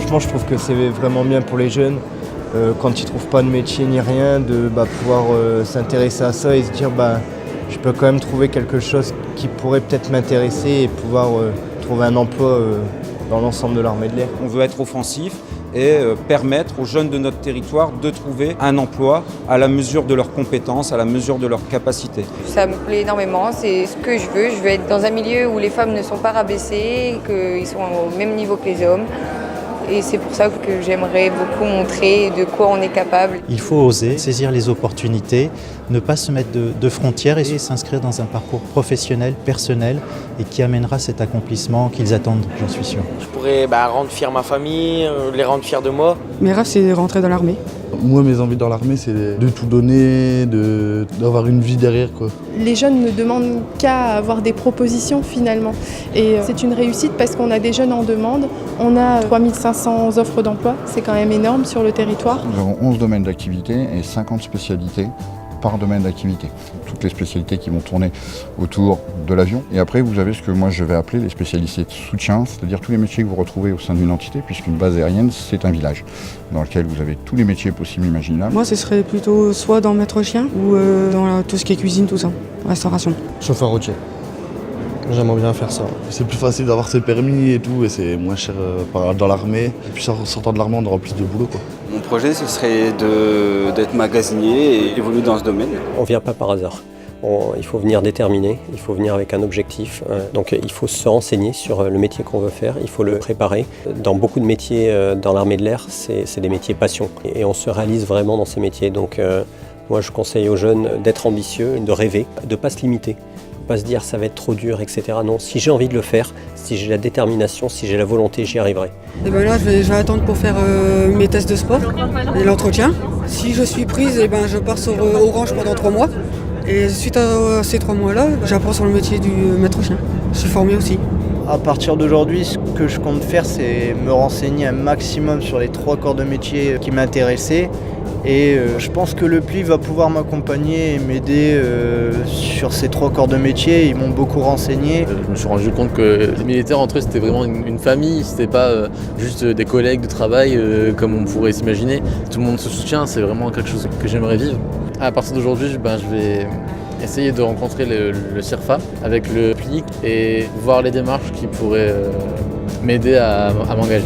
franchement, je trouve que c'est vraiment bien pour les jeunes, quand ils trouvent pas de métier ni rien, de pouvoir s'intéresser à ça et se dire je peux quand même trouver quelque chose qui pourrait peut-être m'intéresser et pouvoir trouver un emploi dans l'ensemble de l'armée de l'air. On veut être offensif et permettre aux jeunes de notre territoire de trouver un emploi à la mesure de leurs compétences, à la mesure de leurs capacités. Ça me plaît énormément, c'est ce que je veux. Je veux être dans un milieu où les femmes ne sont pas rabaissées, qu'ils sont au même niveau que les hommes. Et c'est pour ça que j'aimerais beaucoup montrer de quoi on est capable. Il faut oser, saisir les opportunités, ne pas se mettre de frontières et s'inscrire dans un parcours professionnel, personnel et qui amènera cet accomplissement qu'ils attendent, j'en suis sûr. Je pourrais rendre fière ma famille, les rendre fiers de moi. Mes rêves, c'est de rentrer dans l'armée. Moi, mes envies dans l'armée, c'est de tout donner, d'avoir une vie derrière, quoi. Les jeunes ne demandent qu'à avoir des propositions finalement. Et c'est une réussite parce qu'on a des jeunes en demande. On a 3500 offres d'emploi, c'est quand même énorme sur le territoire. Nous avons 11 domaines d'activité et 50 spécialités par domaine d'activité. Toutes les spécialités qui vont tourner autour de l'avion. Et après, vous avez ce que moi je vais appeler les spécialités de soutien, c'est-à-dire tous les métiers que vous retrouvez au sein d'une entité, puisqu'une base aérienne, c'est un village dans lequel vous avez tous les métiers possibles et imaginables. Moi, ce serait plutôt soit dans maître chien ou dans tout ce qui est cuisine, tout ça, restauration. Chauffeur routier. J'aimerais bien faire ça. C'est plus facile d'avoir ses permis et tout, et c'est moins cher dans l'armée. Et puis sortant de l'armée, on aura plus de boulot, quoi. Mon projet, ce serait d'être magasinier et évoluer dans ce domaine. On ne vient pas par hasard. Il faut venir déterminé, il faut venir avec un objectif. Donc il faut se renseigner sur le métier qu'on veut faire, il faut le préparer. Dans beaucoup de métiers dans l'armée de l'air, c'est des métiers passion. Et on se réalise vraiment dans ces métiers. Donc moi, je conseille aux jeunes d'être ambitieux, de rêver, de ne pas se limiter. Pas se dire ça va être trop dur, etc. Non, si j'ai envie de le faire, si j'ai la détermination, si j'ai la volonté, j'y arriverai. Et là, je vais attendre pour faire mes tests de sport et l'entretien. Si je suis prise, je pars sur Orange pendant 3 mois. Et suite à ces 3 mois-là, j'apprends sur le métier du maître chien. Je suis formé aussi. À partir d'aujourd'hui, ce que je compte faire, c'est me renseigner un maximum sur les 3 corps de métier qui m'intéressaient. Et je pense que le PLI va pouvoir m'accompagner et m'aider sur ces 3 corps de métier. Ils m'ont beaucoup renseigné. Je me suis rendu compte que les militaires entre eux, c'était vraiment une famille. C'était pas juste des collègues de travail comme on pourrait s'imaginer. Tout le monde se soutient, c'est vraiment quelque chose que j'aimerais vivre. À partir d'aujourd'hui, je vais essayer de rencontrer le CIRFA avec le PLI et voir les démarches qui pourraient m'aider à m'engager.